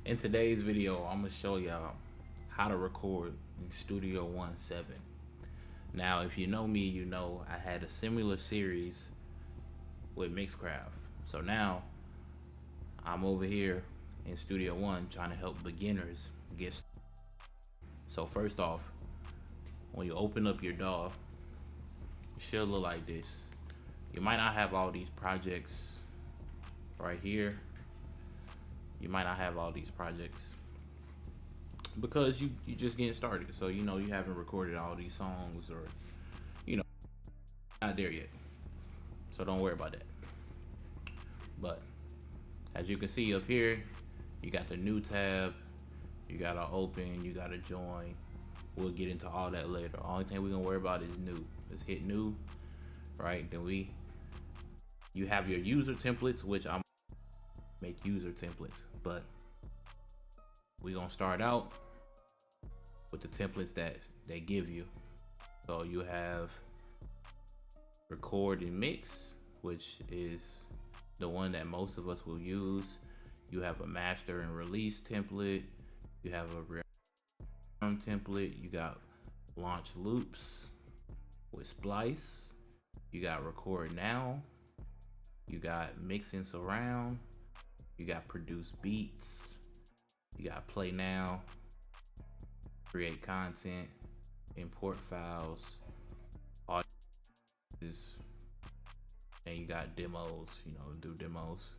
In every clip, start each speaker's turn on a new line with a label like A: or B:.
A: In today's video, I'm gonna show y'all how to record in Studio One 7. Now, if you know me, you know I had a similar series with Mixcraft. So now I'm over here in Studio One trying to help beginners get started. So first off, when you open up your DAW, it should look like this. You might not have all these projects right here. You might not have all these projects because you just getting started. So you know you haven't recorded all these songs, or you know not there yet. So don't worry about that. But as you can see up here, you got the new tab, you gotta open, you gotta join. We'll get into all that later. Only thing we're gonna worry about is new. Let's hit new, right? Then you have your user templates, which I'm make user templates, but we're gonna start out with the templates that they give you. So you have record and mix, which is the one that most of us will use. You have a master and release template. You have a return template. You got launch loops with Splice. You got record now. You got mix and surround. You got produce beats. You got play now, create content, import files, audios, and you got demos, do demos.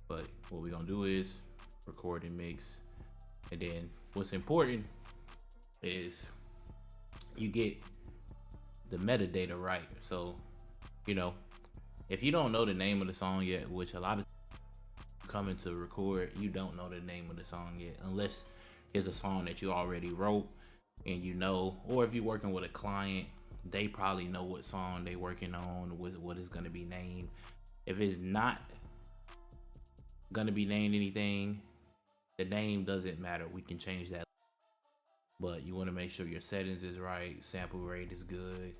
A: But what we're gonna do is record and mix. And then what's important is you get the metadata right. So, if you don't know the name of the song yet, which a lot of coming to record, you don't know the name of the song yet, unless it's a song that you already wrote and or if you're working with a client, they probably know what song they working on, what is going to be named. If it's not going to be named anything, the name doesn't matter. We can change that. But you want to make sure your settings is right, sample rate is good.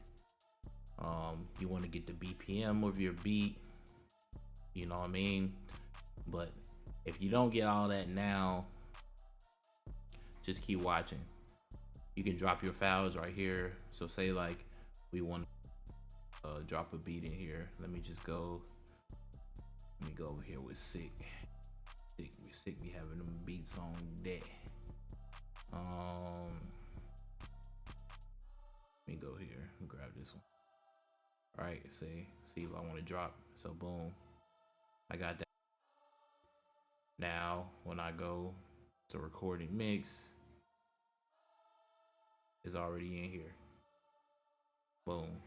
A: You want to get the BPM of your beat, you know what I mean? But if you don't get all that now, just keep watching. You can drop your files right here. So say like we want to drop a beat in here. Let me go over here with Sick be having them beats on that. Let me go here and grab this one. All right, see if I want to drop. So boom, I got that. Now when I go to recording mix, it's already in here. Boom.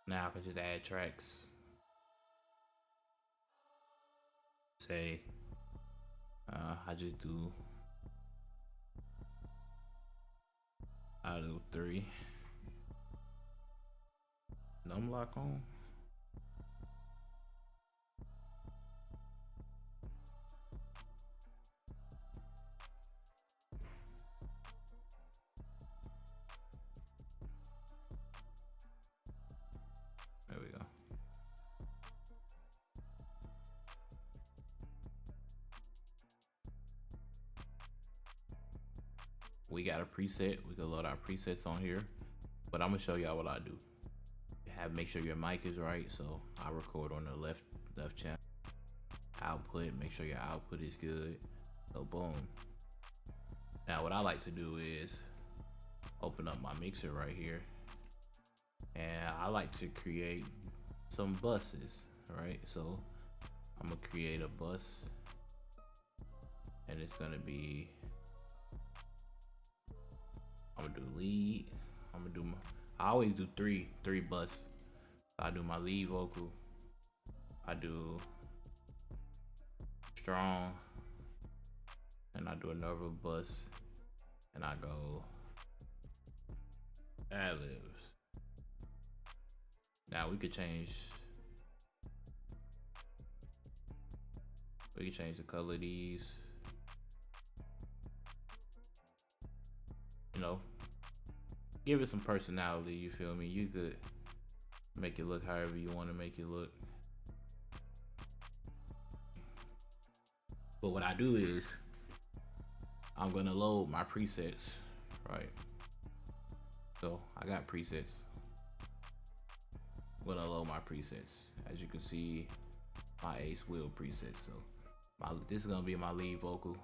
A: Now I can just add tracks. Say I just do out of 3. Num lock on. There we go. We got a preset. We can load our presets on here, but I'm gonna show y'all what I do. Make sure your mic is right. So I record on the left channel. Output, make sure your output is good. So boom. Now what I like to do is open up my mixer right here, and I like to create some buses, right? So I'm gonna create a bus, and it's gonna be, I'm gonna do lead. I always do three bus. I do my lead vocal, I do strong, and I do another bus, and I go ad-libs. Now we could change the color of these. Give it some personality, you feel me? You could make it look however you want to make it look. But what I do is I'm gonna load my presets, right? So I got presets. I'm gonna load my presets. As you can see, my Ace Will presets. So this is gonna be my lead vocal.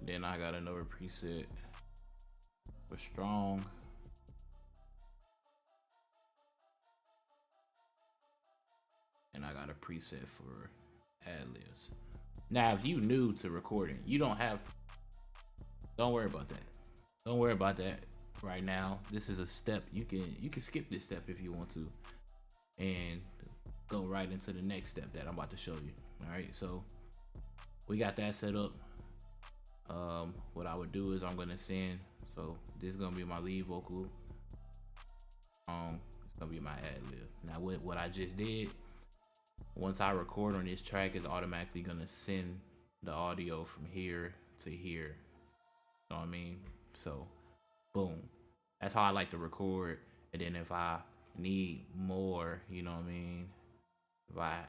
A: Then I got another preset for strong. And I got a preset for ad-libs. Now, if you new to recording, you don't worry about that. Don't worry about that right now. This is a step. You can skip this step if you want to and go right into the next step that I'm about to show you. All right, so we got that set up. What I would do is I'm gonna send. So this is gonna be my lead vocal. It's gonna be my ad-lib. Now what I just did, once I record on this track, is automatically gonna send the audio from here to here. You know what I mean? So boom. That's how I like to record. And then if I need more, you know what I mean? If I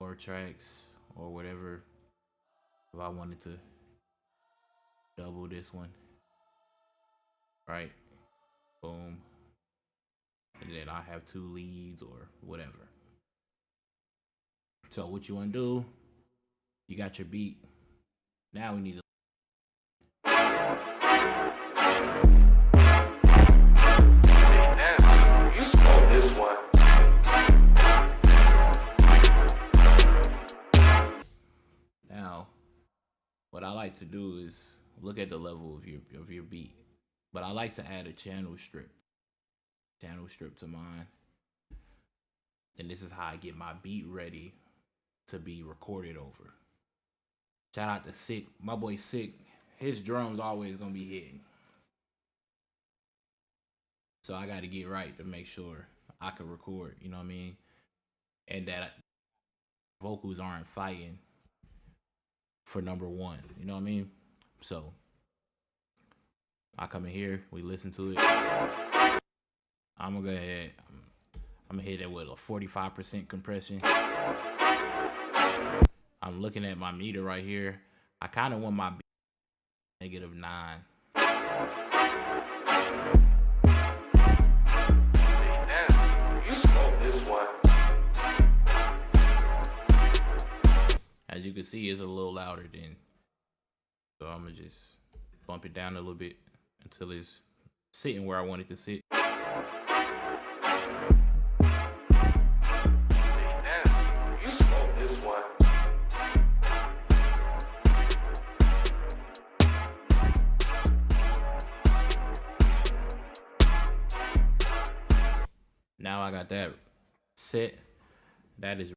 A: more tracks or whatever, if I wanted to double this one, right? Boom. And then I have 2 leads or whatever. So what you want to do, you got your beat. Now we need to you smoke this one. Now, what I like to do is look at the level of your beat. But I like to add a channel strip to mine. And this is how I get my beat ready to be recorded over. Shout out to Sick, my boy Sick. His drums always gonna be hitting. So I gotta get right to make sure I can record, you know what I mean? And that vocals aren't fighting for number one, you know what I mean? So I come in here, we listen to it. I'm gonna go ahead, I'm gonna hit it with a 45% compression. I'm looking at my meter right here. I kind of want my -9. You smoke this one. As you can see, it's a little louder than. So I'm gonna just bump it down a little bit until it's sitting where I want it to sit. You smoke this one. Now I got that set. That is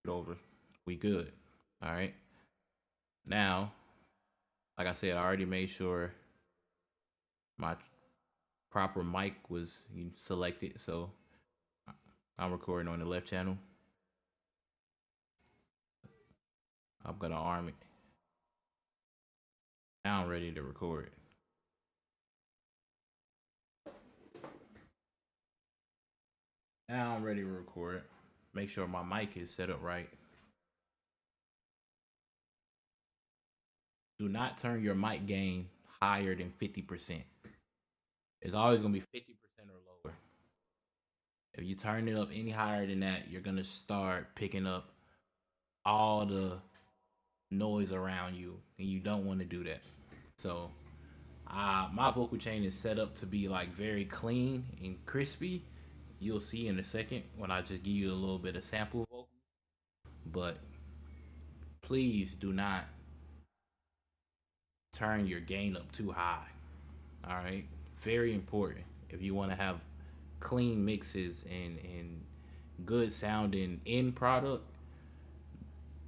A: over. We good. All right. Now, like I said, I already made sure my proper mic was selected. So I'm recording on the left channel. I'm gonna arm it. Now I'm ready to record. Now I'm ready to record. Make sure my mic is set up right. Do not turn your mic gain higher than 50%. It's always gonna be 50% or lower. If you turn it up any higher than that, you're gonna start picking up all the noise around you, and you don't want to do that. So my vocal chain is set up to be like very clean and crispy. You'll see in a second when I just give you a little bit of sample vocal. But please do not turn your gain up too high. All right, very important if you want to have clean mixes and good sounding end product.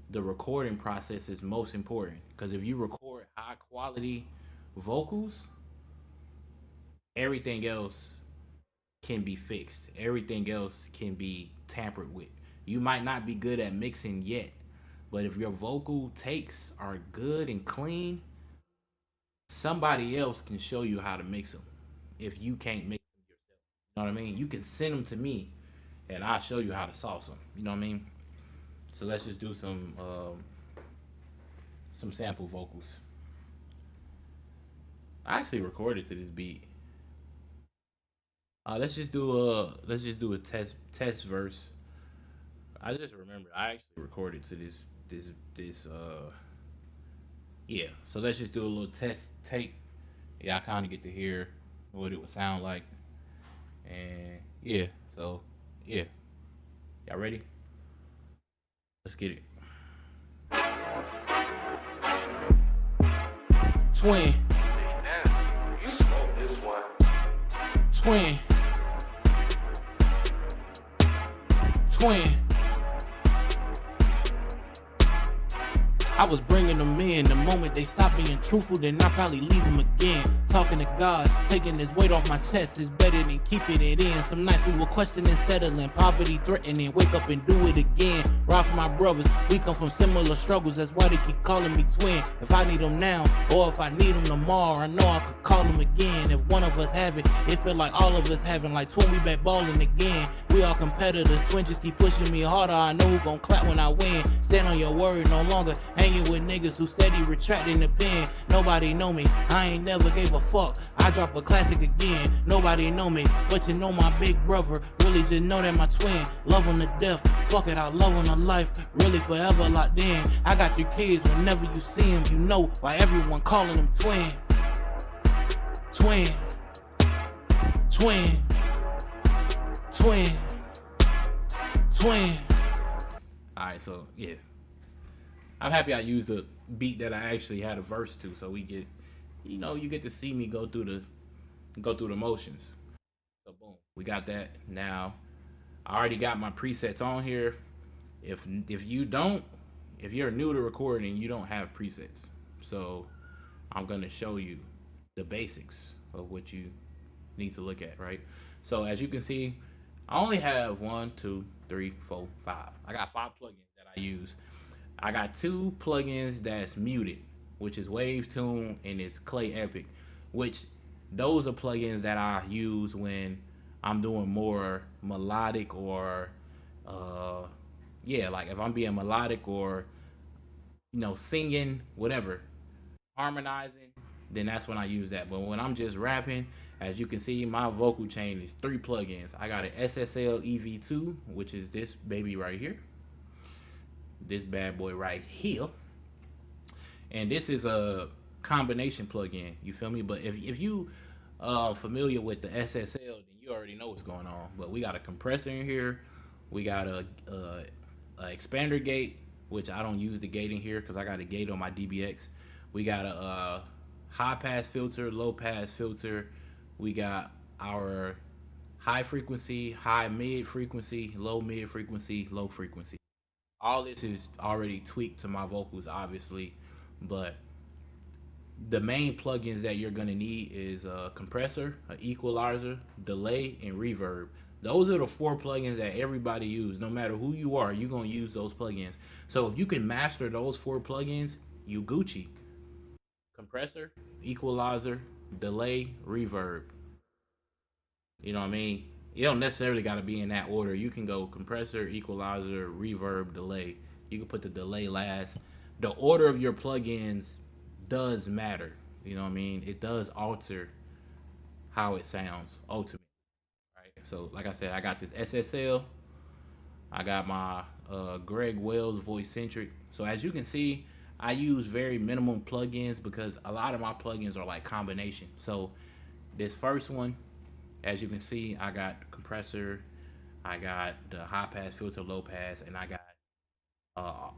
A: The recording process is most important, because if you record high quality vocals, everything else can be fixed. Everything else can be tampered with. You might not be good at mixing yet, but if your vocal takes are good and clean, somebody else can show you how to mix them if you can't mix them yourself. know what I mean? You can send them to me, and I'll show you how to sauce them. You know what I mean? So let's just do some sample vocals. I actually recorded to this beat. Let's just do a test verse. I just remember I actually recorded to this. Yeah. So let's just do a little test take. Yeah, I kind of get to hear what it would sound like, and yeah. So yeah, y'all ready? Let's get it. Twin,
B: You smoke this one.
A: twin, twin. I was bringing them in. The moment they stop being truthful, then I probably leave them again. Talking to God, taking this weight off my chest is better than keeping it in. Some nights we were questioning, settling, poverty threatening. Wake up and do it again. Ride for my brothers, we come from similar struggles. That's why they keep calling me twin. If I need them now, or if I need them tomorrow, I know I could call them again. If one of us have it, it feel like all of us having. Like twin, we back balling again. We all competitors, twin just keep pushing me harder. I know who gon' clap when I win. Stand on your word, no longer hanging with niggas who steady retracting the pen. Nobody know me, I ain't never gave a fuck. I drop a classic again. Nobody know me, but you know my big brother. Really just know that my twin. Love him to death, fuck it, I love him to life. Really forever locked in. I got 3 kids, whenever you see him, you know why everyone calling him twin. Twin, twin, twin, twin. Alright, so yeah. I'm happy I used a beat that I actually had a verse to, so we get, you get to see me go through the motions. So boom, we got that. Now, I already got my presets on here. If you don't, if you're new to recording, you don't have presets. So I'm gonna show you the basics of what you need to look at, right? So as you can see, I only have 1, 2, 3, 4, 5. I got 5 plugins that I use. I got 2 plugins that's muted, which is WaveTune and it's Clay Epic, which those are plugins that I use when I'm doing more melodic or yeah, like if I'm being melodic or singing, whatever, harmonizing, then that's when I use that. But when I'm just rapping, as you can see, my vocal chain is 3 plugins. I got an SSL EV2, which is this baby right here. This bad boy right here. And this is a combination plugin, you feel me? But if you familiar with the SSL, then you already know what's going on. But we got a compressor in here. We got a expander gate, which I don't use the gate in here because I got a gate on my DBX. We got a high pass filter, low pass filter. We got our high frequency, high mid frequency, low mid frequency, low frequency. All this is already tweaked to my vocals, obviously, but the main plugins that you're gonna need is a compressor, an equalizer, delay, and reverb. Those are the 4 plugins that everybody use. No matter who you are, you're gonna use those plugins. So if you can master those 4 plugins, you Gucci. Compressor, equalizer, delay, reverb. You know what I mean? You don't necessarily got to be in that order. You can go compressor, equalizer, reverb, delay. You can put the delay last. The order of your plugins does matter. You know what I mean? It does alter how it sounds ultimately, right? So, like I said, I got this SSL. I got my Greg Wells Voice Centric. So as you can see, I use very minimum plugins because a lot of my plugins are like combination. So this first one, as you can see, I got compressor, I got the high pass filter, low pass, and I got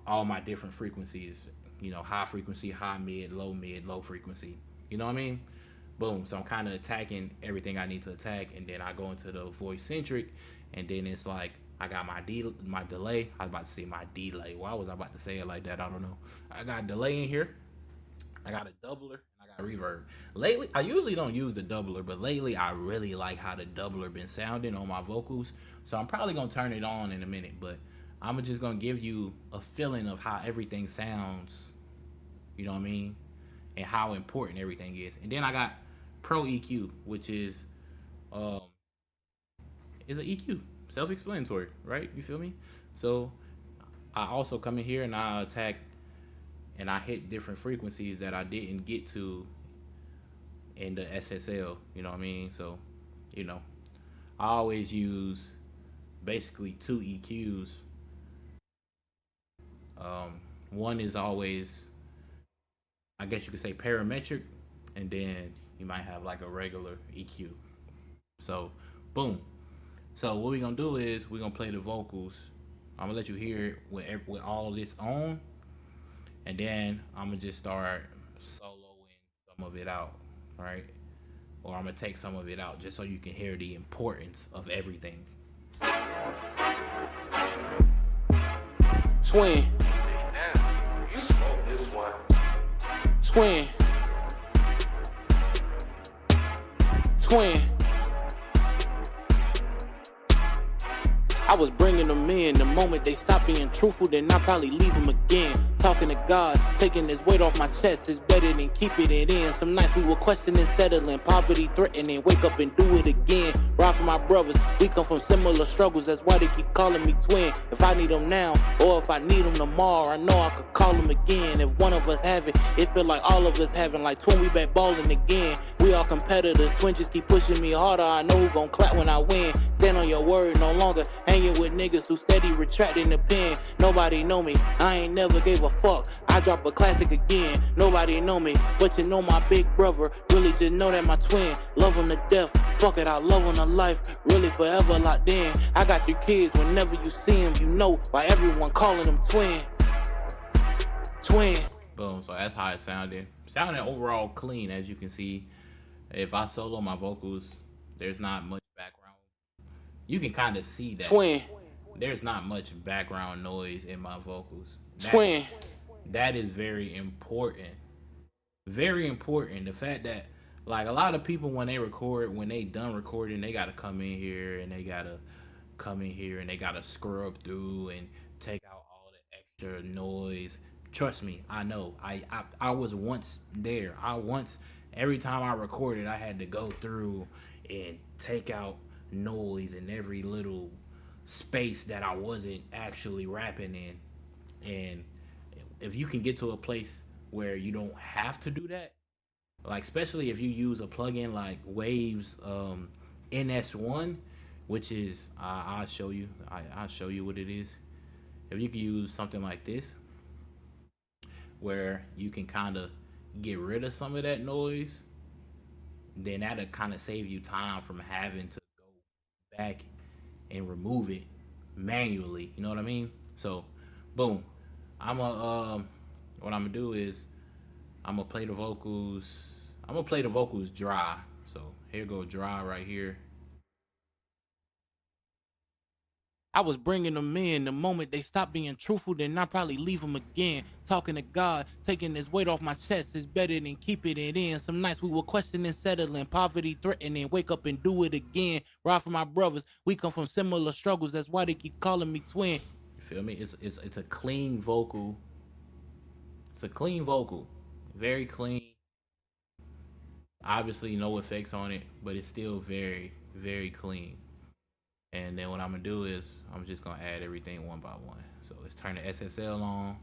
A: all my different frequencies. High frequency, high mid, low frequency. You know what I mean? Boom. So I'm kind of attacking everything I need to attack, and then I go into the voice centric, and then it's like I got my delay. I was about to say my delay. Why was I about to say it like that? I don't know. I got delay in here. I got a doubler. I got reverb. Lately, I usually don't use the doubler, but lately I really like how the doubler been sounding on my vocals. So I'm probably gonna turn it on in a minute, but I'm just gonna give you a feeling of how everything sounds. You know what I mean? And how important everything is. And then I got Pro EQ, which is is an EQ. Self-explanatory, right? You feel me? So I also come in here and I attack and I hit different frequencies that I didn't get to in the SSL. You know what I mean? So, you know, I always use basically two EQs. One is always, I guess you could say, parametric, and then you might have like a regular EQ. So, boom. So what we're gonna do is we're gonna play the vocals. I'm gonna let you hear it with all this on, and then I'm gonna just start soloing some of it out, right? Or I'm gonna take some of it out just so you can hear the importance of everything.
C: Twin,
B: Damn, you smoke this one.
C: twin, twin. I was bringing them in. The moment they stop being truthful, then I'll probably leave them again. Talking to God, taking this weight off my chest is better than keeping it in. Some nights we were questioning, settling, poverty threatening. Wake up and do it again. Ride for my brothers, we come from similar struggles. That's why they keep calling me twin. If I need them now, or if I need them tomorrow, I know I could call them again. If one of us have it, it feel like all of us having. Like twin, we back balling again. We all competitors, twin just keep pushing me harder. I know who gon' clap when I win. Stand on your word, no longer hanging with niggas who steady retracting the pen. Nobody know me, I ain't never gave a fuck. I drop a classic again. Nobody know me, but you know my big brother. Really just know that my twin. Love him to death, fuck it, I love him to life. Really forever locked in. I got 3 kids, whenever you see him, you know why everyone calling him twin. Twin.
A: Boom. So that's how it sounded. Sounding overall clean, as you can see. If I solo my vocals, there's not much background. You can kind of see that.
C: Twin.
A: There's not much background noise in my vocals.
C: Twin.
A: That is very important. Very important. The fact that like a lot of people when they record, when they done recording, they gotta come in here and they gotta scrub through and take out all the extra noise. Trust me, I know. I was once there. Every time I recorded, I had to go through and take out noise in every little space that I wasn't actually rapping in. And if you can get to a place where you don't have to do that, like especially if you use a plugin like Waves NS1, which is I'll show you. I'll show you what it is. If you can use something like this, where you can kind of get rid of some of that noise, then that'll kind of save you time from having to go back and remove it manually. You know what I mean? So, boom. What I'm gonna do is I'm gonna play the vocals. I'm gonna play the vocals dry. So here go dry right here.
C: I was bringing them in. The moment they stop being truthful, then I'll probably leave them again. Talking to God, taking this weight off my chest is better than keeping it in. Some nights we were questioning, settling, poverty threatening. Wake up and do it again. Ride for my brothers, we come from similar struggles. That's why they keep calling me twin.
A: You feel me? It's a clean vocal. It's a clean vocal, very clean. Obviously, no effects on it, but it's still very, very clean. And then what I'm gonna do is I'm just gonna add everything one by one. So let's turn the SSL on,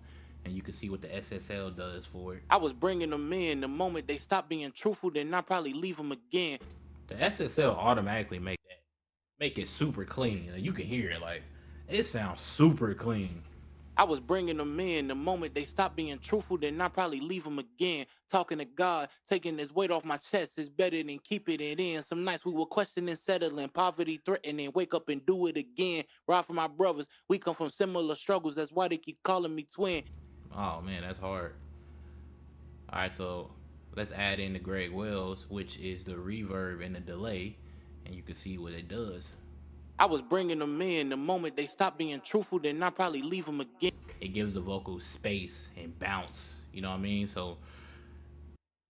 A: and you can see what the SSL does for it.
C: I was bringing them in. The moment they stop being truthful, then I'll probably leave them again.
A: The SSL automatically make it super clean. Like, you can hear it, like it sounds super clean.
C: I was bringing them in. The moment they stop being truthful, then I'll probably leave them again. Talking to God, taking this weight off my chest is better than keeping it in. Some nights we were questioning, settling, poverty threatening. Wake up and do it again. Ride for my brothers, we come from similar struggles. That's why they keep calling me twin.
A: Oh man, that's hard. All right, so let's add in the Greg Wells, which is the reverb and the delay, and you can see what it does.
C: I was bringing them in. The moment they stop being truthful, then I'll probably leave them again.
A: It gives the vocal space and bounce. You know what I mean? So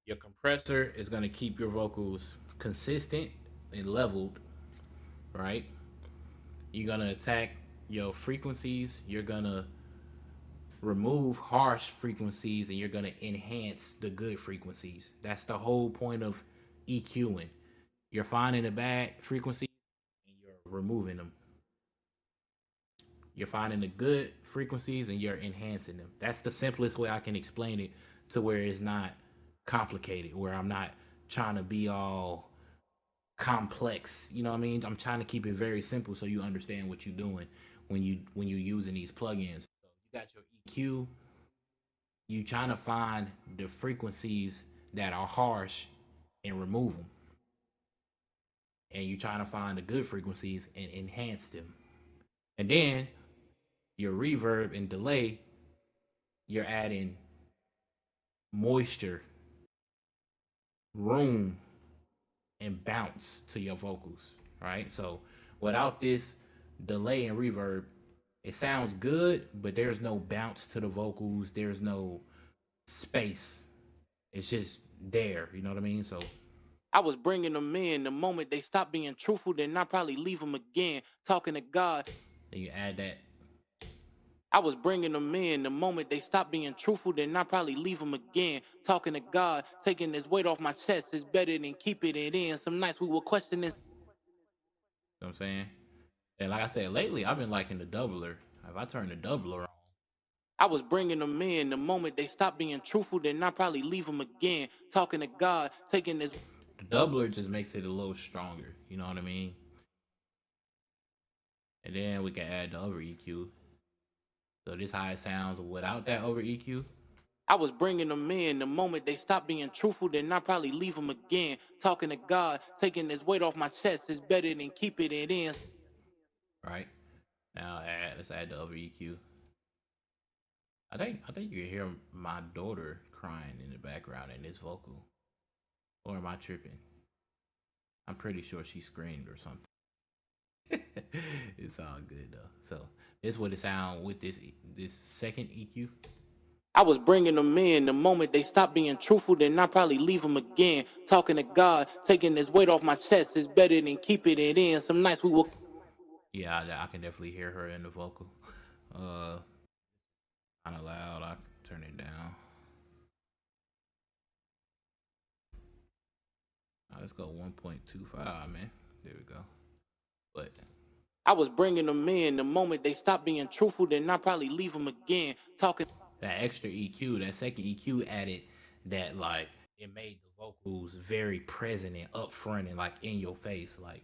A: your compressor is gonna keep your vocals consistent and leveled, right? You're gonna attack your frequencies. You're gonna remove harsh frequencies, and you're gonna enhance the good frequencies. That's the whole point of EQing. You're finding a bad frequency, and you're removing them. You're finding the good frequencies and you're enhancing them. That's the simplest way I can explain it, to where it's not complicated, where I'm not trying to be all complex. You know what I mean? I'm trying to keep it very simple so you understand what you're doing when you're using these plugins. So you got your EQ. You trying to find the frequencies that are harsh and remove them. And you trying to find the good frequencies and enhance them. And then your reverb and delay, you're adding moisture, room, and bounce to your vocals, right? So without this delay and reverb, it sounds good, but there's no bounce to the vocals. There's no space. It's just there, you know what I mean? So
C: I was bringing them in. The moment they stopped being truthful, then I probably leave them again. Talking to God.
A: then you add that.
C: I was bringing them in. The moment they stopped being truthful, then I probably leave them again. Talking to God, taking this weight off my chest is better than keeping it in. Some nights we will question this.
A: You know what I'm saying? And like I said, lately I've been liking the doubler. If I turn the doubler on,
C: I was bringing them in. The moment they stopped being truthful, then I probably leave them again. Talking to God, taking this.
A: the doubler just makes it a little stronger. You know what I mean? And then we can add the over EQ. So this how it sounds without that over EQ.
C: I was bringing them in. The moment they stopped being truthful, then I probably leave them again. Talking to God, taking this weight off my chest is better than keeping it in.
A: Right. Now let's add the over EQ. I think you can hear my daughter crying in the background in this vocal. Or am I tripping? I'm pretty sure she screamed or something. It's all good though. So this is what it sound with this second EQ.
C: I was bringing them in. The moment they stopped being truthful, then I probably leave them again. Talking to God, taking this weight off my chest is better than keeping it in. Some nights we will.
A: Yeah, I can definitely hear her in the vocal. Kind of loud. I can turn it down. Let's go 1.25, man. There we go. But
C: I was bringing them in. The moment they stopped being truthful, then I probably leave them again. Talking.
A: that extra EQ, that second EQ added that, like, it made the vocals very present and upfront and like in your face. Like,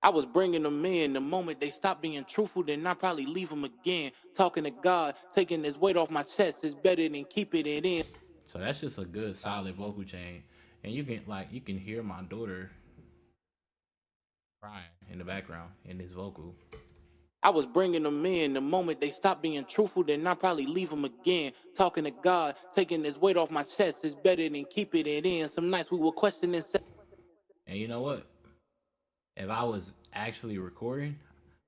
C: I was bringing them in. The moment they stopped being truthful, then I probably leave them again. Talking to God, taking this weight off my chest is better than keeping it in.
A: so that's just a good solid vocal chain. And you can hear my daughter crying in the background in this vocal.
C: I was bringing them in. The moment they stopped being truthful, then I probably leave them again. Talking to God, taking this weight off my chest is better than keeping it in. Some nights we were questioning.
A: And you know what? If I was actually recording,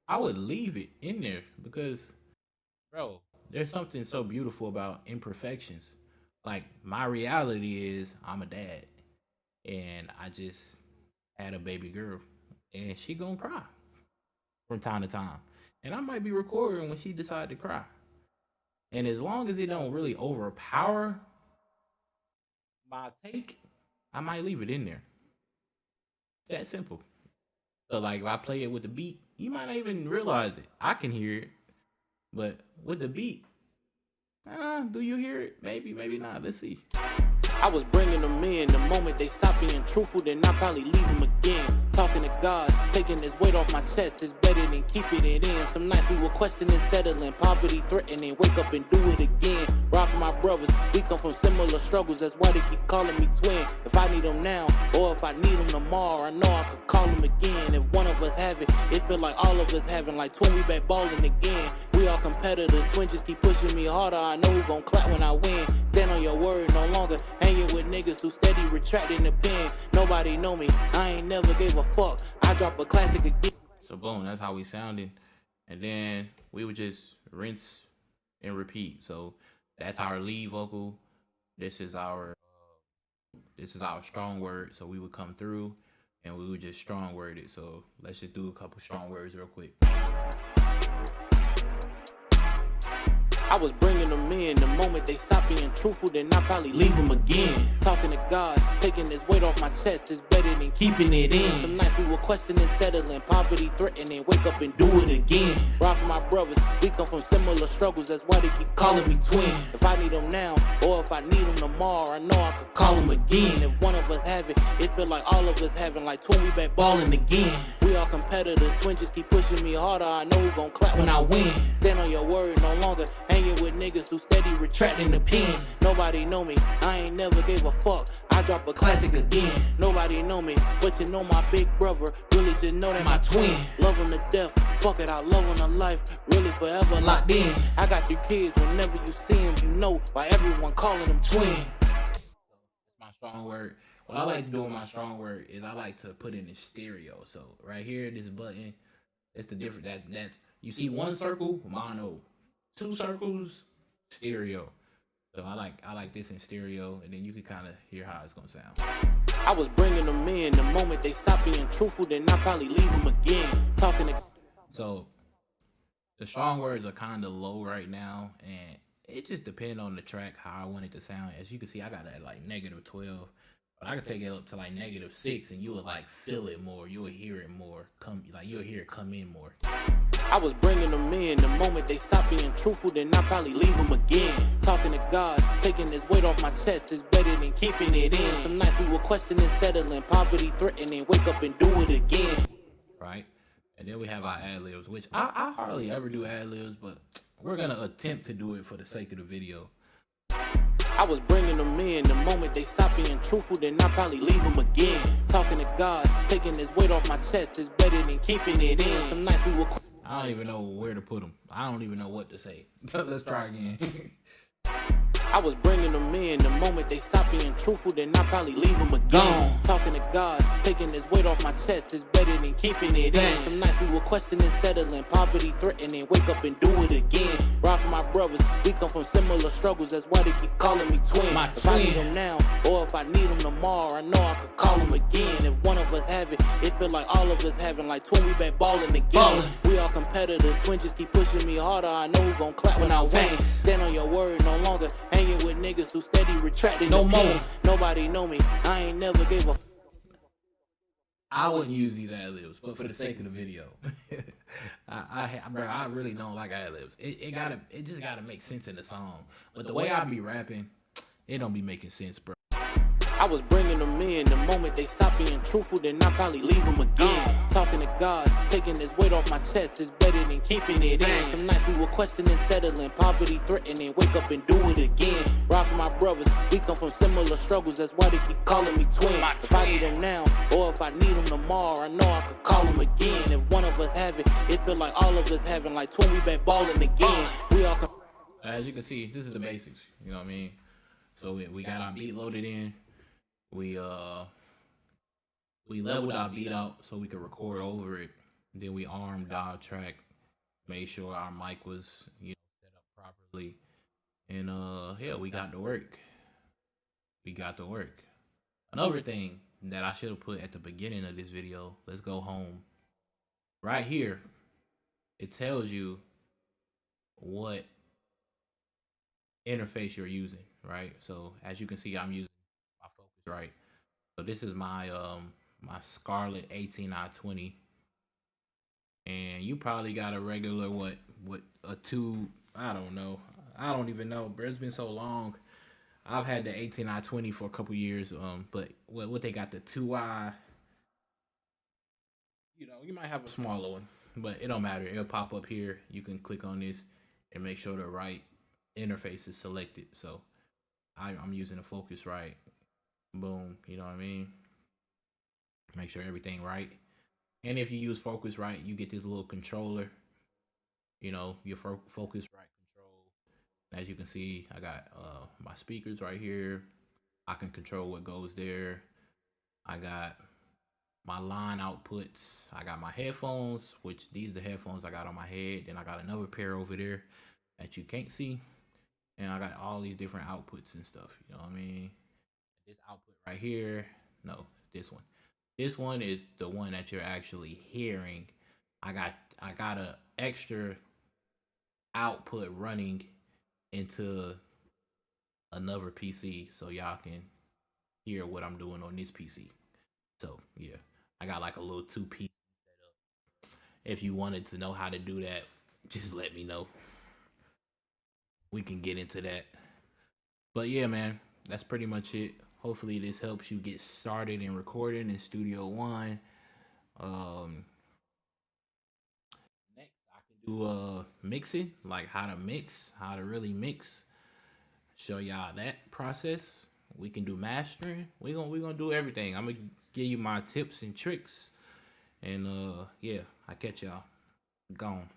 A: I would leave it in there because, bro, there's something so beautiful about imperfections. Like, my reality is I'm a dad and I just had a baby girl and she gonna cry from time to time. And I might be recording when she decide to cry. And as long as it don't really overpower my take, I might leave it in there. It's that simple. So like if I play it with the beat, you might not even realize it. I can hear it. But with the beat, do you hear it? Maybe, maybe not. Let's see.
C: I was bringing them in. The moment they stopped being truthful, then I probably leave them again. Talking to God, taking this weight off my chest is better than keeping it in. Some nights we were questioning, settling, poverty threatening, wake up and do it again. Rock for my brothers, we come from similar struggles, that's why they keep calling me twin. If I need them now, or if I need them tomorrow, I know I could call them again. If one of us have it, it feel like all of us having, like twin, we back balling again. We all competitors, twin just keep pushing me harder, I know who gon' clap when I win. Stand on your word, no longer hanging with niggas who steady retracting the pen. Nobody know me, I ain't never gave a fuck. I drop a classic again.
A: So boom, that's how we sounded. And then we would just rinse and repeat. So that's our lead vocal. This is our strong word. So we would come through and we would just strong word it. So let's just do a couple strong words real quick.
C: I was bringing them in. The moment they stop being truthful, then I probably leave them again. Talking to God, taking this weight off my chest is better than keeping it in. Some nights we were questioning, settling, poverty threatening, wake up and do it again. Ride for my brothers, we come from similar struggles, that's why they keep calling me twin. If I need them now, or if I need them tomorrow, I know I could call them again. If one of us have it, it feel like all of us having, like twin, we back balling again. We all competitors, twin just keep pushing me harder, I know who gon' clap when I win. Stand on your word, no longer hanging with niggas who steady retracting the pen. Nobody know me, I ain't never gave a fuck, I drop a classic again. Nobody know me, but you know my big brother, really just know that my twin. Love him to death, fuck it, I love him to life, really forever locked in. I got 3 kids, whenever you see him, you know why everyone calling them twin.
A: My strong word. What I like to do with my strong word is I like to put it in stereo. So right here, this button, it's the different that's you see one circle, mono, 2 circles, stereo. So I like this in stereo, and then you can kind of hear how it's gonna sound.
C: I was bringing them in. The moment they stop being truthful, then I probably leave them again. Talking to.
A: So the strong words are kind of low right now, and it just depends on the track how I want it to sound. As you can see, I got it at like -12. But I could take it up to like -6, and you would like feel it more. You would hear it more. You'll hear it come in more.
C: I was bringing them in. The moment they stop being truthful, then I probably leave them again. Talking to God, taking this weight off my chest is better than keeping it in. Some nights we were questioning, settling, poverty threatening, wake up and do it again.
A: Right? And then we have our ad-libs, which I hardly ever do ad-libs, but we're going to attempt to do it for the sake of the video.
C: I was bringing them in. The moment they stop being truthful, then I probably leave them again. Talking to God, taking this weight off my chest is better than keeping it in. Some nights we were.
A: I don't even know where to put them. I don't even know what to say. Let's try again.
C: I was bringing them in. The moment they stop being truthful, then I probably leave them again. Talking to God, taking this weight off my chest is better than keeping it in. Some nights we were questioning, settling, poverty threatening, wake up and do it again. Ride for my brothers, we come from similar struggles, that's why they keep calling me twin. If I need them now, or if I need them tomorrow, I know I could call them again. If one of us have it, it feel like all of us having, like twin, we back balling again. We all competitors, twin just keep pushing me harder, I know who gon' clap when I win. Stand on your word, no longer hanging with niggas who steady retracting no more. Nobody know me, I ain't never gave a.
A: I wouldn't use these ad-libs, but for the sake of the video, I really don't like ad-libs. It just gotta make sense in the song. But the way I be rapping, it don't be making sense, bro.
C: I was bringing them in. The moment they stop being truthful, then I probably leave them again. Talking to God, taking this weight off my chest is better than keeping it in. Some nights we were questioning, settling, poverty threatening, wake up and do it again. Ride for my brothers, we come from similar struggles, that's why they keep calling me twin. If I need them now, or if I need them tomorrow, I know I could call them again. If one of us have it, it feel like all of us having, like twin, we back balling again. We all.
A: As you can see, this is the basics. You know what I mean? So we got our beat loaded in. We leveled our beat out so we could record over it. Then we armed our track, made sure our mic was set up properly, and yeah, we got to work. Another thing that I should have put at the beginning of this video. Let's go home. Right here, it tells you what interface you're using. Right. So as you can see, I'm using my Focusrite. So this is my my Scarlett 18i20, and you probably got a regular a 2. I don't know. I don't even know, bro. It's been so long. I've had the 18i20 for a couple years. But what they got, the 2i. You might have a smaller one, but it don't matter. It'll pop up here. You can click on this and make sure the right interface is selected. So I'm using a Focusrite. Boom, you know what I mean? Make sure everything right. And if you use Focusrite, you get this little controller. Your Focusrite control. As you can see, I got my speakers right here. I can control what goes there. I got my line outputs. I got my headphones, which these are the headphones I got on my head. Then I got another pair over there that you can't see. And I got all these different outputs and stuff. You know what I mean? This output right here. No, this one. This one is the one that you're actually hearing. I got a extra output running into another PC so y'all can hear what I'm doing on this PC. So yeah, I got like a little 2 PC setup. If you wanted to know how to do that, just let me know. We can get into that. But yeah, man, that's pretty much it. Hopefully this helps you get started in recording in Studio One. Next I can do mixing, like how to mix, how to really mix. Show y'all that process. We can do mastering. We gonna do everything. I'm gonna give you my tips and tricks. And yeah, I catch y'all. Gone.